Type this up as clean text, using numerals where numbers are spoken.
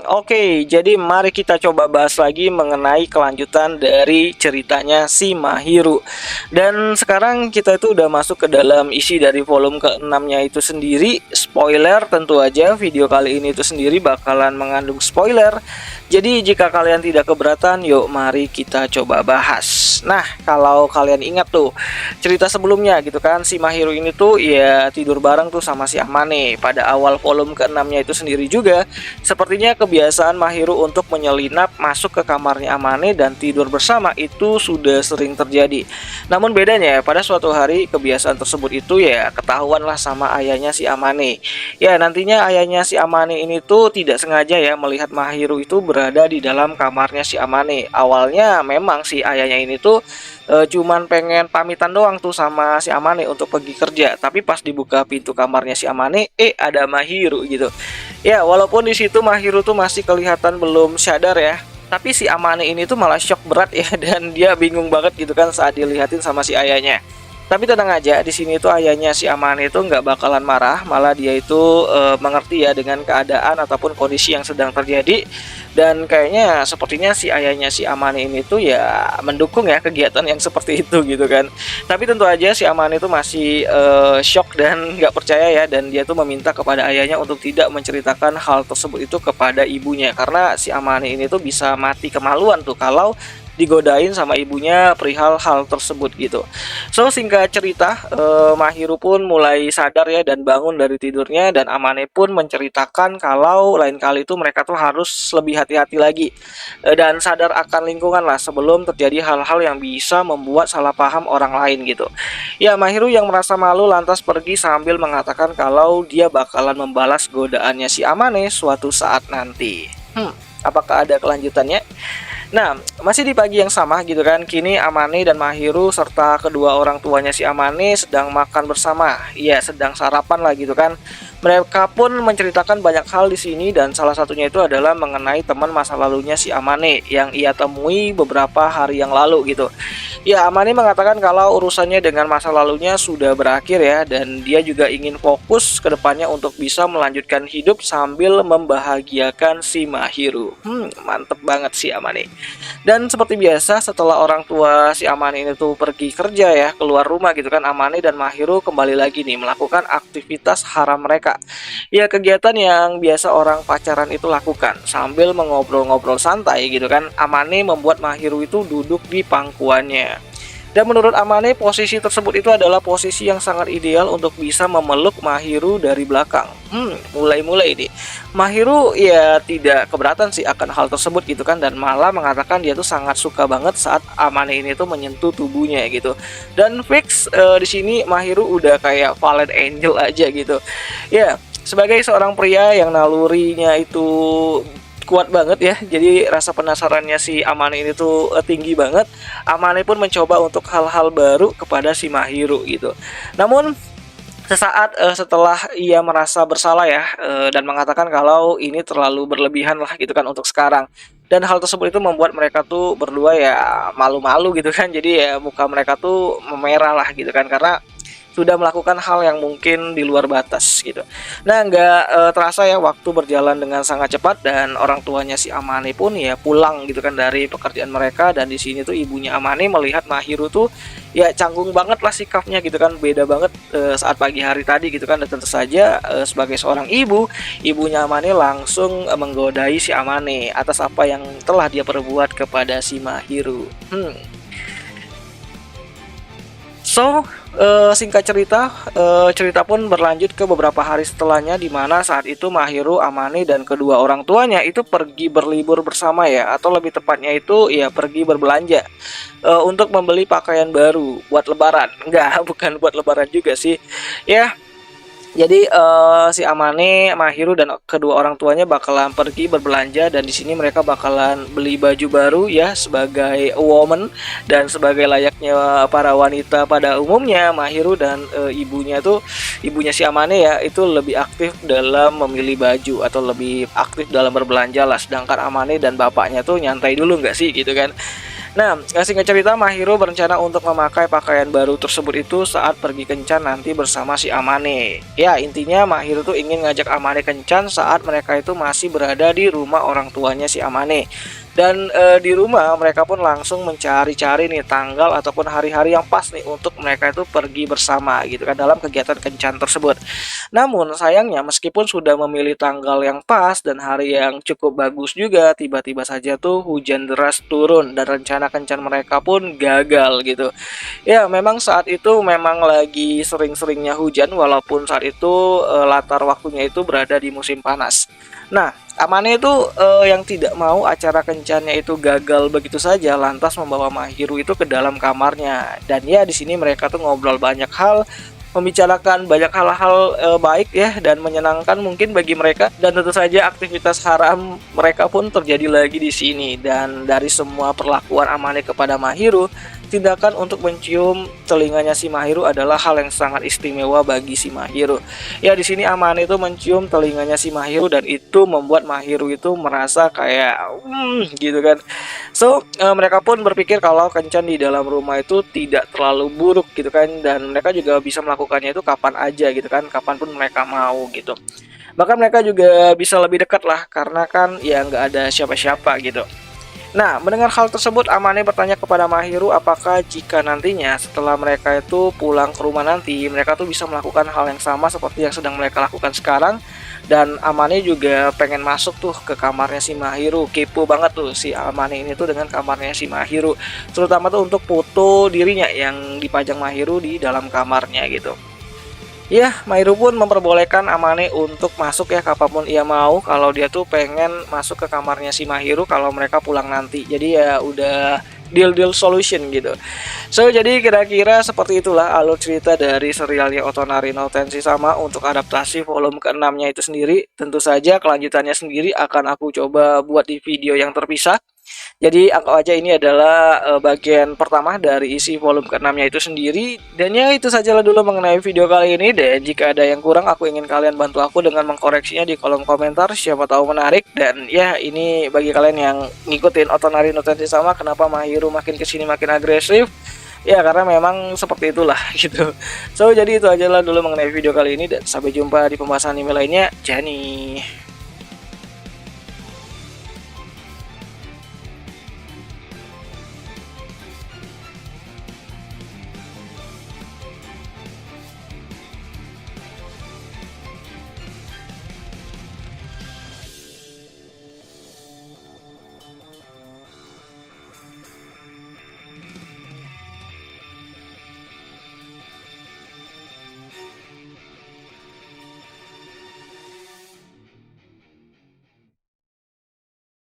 Oke, jadi mari kita coba bahas lagi mengenai kelanjutan dari ceritanya si Mahiru. Dan sekarang kita itu udah masuk ke dalam isi dari volume ke-6-nya itu sendiri. Spoiler, tentu aja video kali ini itu sendiri bakalan mengandung spoiler. Jadi jika kalian tidak keberatan, yuk mari kita coba bahas. Nah, kalau kalian ingat tuh cerita sebelumnya gitu kan, si Mahiru ini tuh ya tidur bareng tuh sama si Amane pada awal volume ke-6-nya itu sendiri juga. Sepertinya kebiasaan Mahiru untuk menyelinap masuk ke kamarnya Amane dan tidur bersama itu sudah sering terjadi. Namun bedanya pada suatu hari kebiasaan tersebut itu ya ketahuan lah sama ayahnya si Amane. Ya nantinya ayahnya si Amane ini tuh tidak sengaja ya melihat Mahiru itu berada di dalam kamarnya si Amane. Awalnya memang si ayahnya ini tuh cuman pengen pamitan doang tuh sama si Amane untuk pergi kerja, tapi pas dibuka pintu kamarnya si Amane, ada Mahiru gitu. Ya walaupun di situ Mahiru tuh masih kelihatan belum sadar ya, tapi si Amane ini tuh malah shock berat ya dan dia bingung banget gitu kan saat dilihatin sama si ayahnya. Tapi tenang aja, di sini tuh ayahnya si Amane itu nggak bakalan marah, malah dia itu mengerti ya dengan keadaan ataupun kondisi yang sedang terjadi. Dan kayaknya sepertinya si ayahnya si Amane ini tuh ya mendukung ya kegiatan yang seperti itu gitu kan. Tapi tentu aja si Amane itu masih shock dan nggak percaya ya, dan dia tuh meminta kepada ayahnya untuk tidak menceritakan hal tersebut itu kepada ibunya, karena si Amane ini tuh bisa mati kemaluan tuh kalau digodain sama ibunya perihal hal tersebut gitu. So singkat cerita, Mahiru pun mulai sadar ya dan bangun dari tidurnya, dan Amane pun menceritakan kalau lain kali itu mereka tuh harus lebih hati-hati lagi, dan sadar akan lingkungan lah sebelum terjadi hal-hal yang bisa membuat salah paham orang lain gitu. Ya Mahiru yang merasa malu lantas pergi sambil mengatakan kalau dia bakalan membalas godaannya si Amane suatu saat nanti. Apakah ada kelanjutannya? Nah, masih di pagi yang sama gitu kan, kini Amane dan Mahiru serta kedua orang tuanya si Amane sedang makan bersama. Iya, sedang sarapan lah gitu kan. Mereka pun menceritakan banyak hal di sini, dan salah satunya itu adalah mengenai teman masa lalunya si Amane yang ia temui beberapa hari yang lalu gitu. Ya, Amane mengatakan kalau urusannya dengan masa lalunya sudah berakhir ya, dan dia juga ingin fokus ke depannya untuk bisa melanjutkan hidup sambil membahagiakan si Mahiru. Mantep banget si Amane. Dan seperti biasa setelah orang tua si Amane ini tuh pergi kerja ya, keluar rumah gitu kan, Amane dan Mahiru kembali lagi nih melakukan aktivitas haram mereka. Ya kegiatan yang biasa orang pacaran itu lakukan sambil mengobrol-ngobrol santai gitu kan. Amane membuat Mahiru itu duduk di pangkuannya. Dan menurut Amane posisi tersebut itu adalah posisi yang sangat ideal untuk bisa memeluk Mahiru dari belakang. Mulai-mulai nih Mahiru ya tidak keberatan sih akan hal tersebut gitu kan, dan malah mengatakan dia tuh sangat suka banget saat Amane ini tuh menyentuh tubuhnya gitu. Dan fix di sini Mahiru udah kayak fallen angel aja gitu. Ya, sebagai seorang pria yang nalurinya itu kuat banget ya, jadi rasa penasarannya si Amane ini tuh tinggi banget. Amane pun mencoba untuk hal-hal baru kepada si Mahiru gitu. Namun sesaat setelah ia merasa bersalah ya, dan mengatakan kalau ini terlalu berlebihan lah gitu kan untuk sekarang. Dan hal tersebut itu membuat mereka tuh berdua ya malu-malu gitu kan. Jadi ya muka mereka tuh memerah lah gitu kan, karena sudah melakukan hal yang mungkin di luar batas gitu. Nah, nggak terasa ya waktu berjalan dengan sangat cepat, dan orang tuanya si Amane pun ya pulang gitu kan dari pekerjaan mereka. Dan di sini tuh ibunya Amane melihat Mahiru tuh ya canggung banget lah sikapnya gitu kan, beda banget saat pagi hari tadi gitu kan. Dan tentu saja sebagai seorang ibu, ibunya Amane langsung menggodai si Amane atas apa yang telah dia perbuat kepada si Mahiru. So, singkat cerita, cerita pun berlanjut ke beberapa hari setelahnya, di mana saat itu Mahiru, Amane, dan kedua orang tuanya itu pergi berlibur bersama ya, atau lebih tepatnya itu ya pergi berbelanja untuk membeli pakaian baru buat lebaran. Enggak, bukan buat lebaran juga sih. Ya, jadi si Amane, Mahiru, dan kedua orang tuanya bakalan pergi berbelanja, dan di sini mereka bakalan beli baju baru ya sebagai woman, dan sebagai layaknya para wanita pada umumnya, Mahiru dan ibunya si Amane ya itu lebih aktif dalam memilih baju atau lebih aktif dalam berbelanja lah, sedangkan Amane dan bapaknya tuh nyantai dulu nggak sih gitu kan. Nah, singkat cerita Mahiru berencana untuk memakai pakaian baru tersebut itu saat pergi kencan nanti bersama si Amane. Ya, intinya Mahiru tuh ingin ngajak Amane kencan saat mereka itu masih berada di rumah orang tuanya si Amane. Dan di rumah mereka pun langsung mencari-cari nih tanggal ataupun hari-hari yang pas nih untuk mereka itu pergi bersama gitu kan dalam kegiatan kencan tersebut. Namun sayangnya meskipun sudah memilih tanggal yang pas dan hari yang cukup bagus juga, tiba-tiba saja tuh hujan deras turun dan rencana kencan mereka pun gagal gitu. Ya, memang saat itu memang lagi sering-seringnya hujan walaupun saat itu latar waktunya itu berada di musim panas. Nah, Amane itu yang tidak mau acara kencannya itu gagal begitu saja, lantas membawa Mahiru itu ke dalam kamarnya. Dan ya di sini mereka tuh ngobrol banyak hal, membicarakan banyak hal-hal baik ya dan menyenangkan mungkin bagi mereka, dan tentu saja aktivitas haram mereka pun terjadi lagi di sini. Dan dari semua perlakuan Amane kepada Mahiru, tindakan untuk mencium telinganya si Mahiru adalah hal yang sangat istimewa bagi si Mahiru. Ya di sini Amane itu mencium telinganya si Mahiru dan itu membuat Mahiru itu merasa kayak gitu kan. So mereka pun berpikir kalau kencan di dalam rumah itu tidak terlalu buruk gitu kan, dan mereka juga bisa melakukannya itu kapan aja gitu kan, kapanpun mereka mau gitu. Bahkan mereka juga bisa lebih dekat lah karena kan ya nggak ada siapa-siapa gitu. Nah, mendengar hal tersebut, Amane bertanya kepada Mahiru apakah jika nantinya setelah mereka itu pulang ke rumah nanti, mereka tuh bisa melakukan hal yang sama seperti yang sedang mereka lakukan sekarang. Dan Amane juga pengen masuk tuh ke kamarnya si Mahiru. Kepo banget tuh si Amane ini tuh dengan kamarnya si Mahiru, terutama tuh untuk foto dirinya yang dipajang Mahiru di dalam kamarnya gitu. Ya, Mahiru pun memperbolehkan Amane untuk masuk ya kapanpun ia mau, kalau dia tuh pengen masuk ke kamarnya si Mahiru kalau mereka pulang nanti. Jadi ya udah deal solution gitu. So jadi kira-kira seperti itulah alur cerita dari serialnya Otonari no Tensei-sama untuk adaptasi volume ke-6-nya itu sendiri. Tentu saja kelanjutannya sendiri akan aku coba buat di video yang terpisah. Jadi anggap aja ini adalah bagian pertama dari isi volume ke-6-nya itu sendiri. Dan ya itu sajalah dulu mengenai video kali ini. Dan jika ada yang kurang, aku ingin kalian bantu aku dengan mengkoreksinya di kolom komentar. Siapa tahu menarik. Dan ya ini bagi kalian yang ngikutin Otonari no Tensei-sama, kenapa Mahiru makin kesini makin agresif. Ya karena memang seperti itulah gitu. So jadi itu aja lah dulu mengenai video kali ini. Dan sampai jumpa di pembahasan anime lainnya. Jani.